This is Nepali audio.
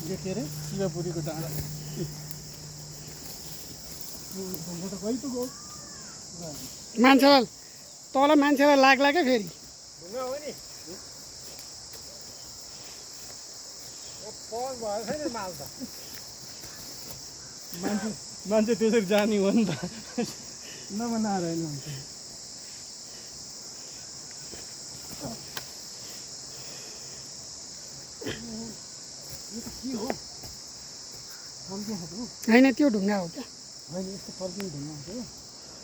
यो के अरे शिवपुरीको डाँडा मान्छेलाई तल मान्छेलाई लाग्ला क्या फेरि मान्छे त्यसरी जाने हो नि त नभनाएर होइन होइन त्यो ढुङ्गा हो क्या होइन यस्तो फर्किने ढुङ्गा हुन्छ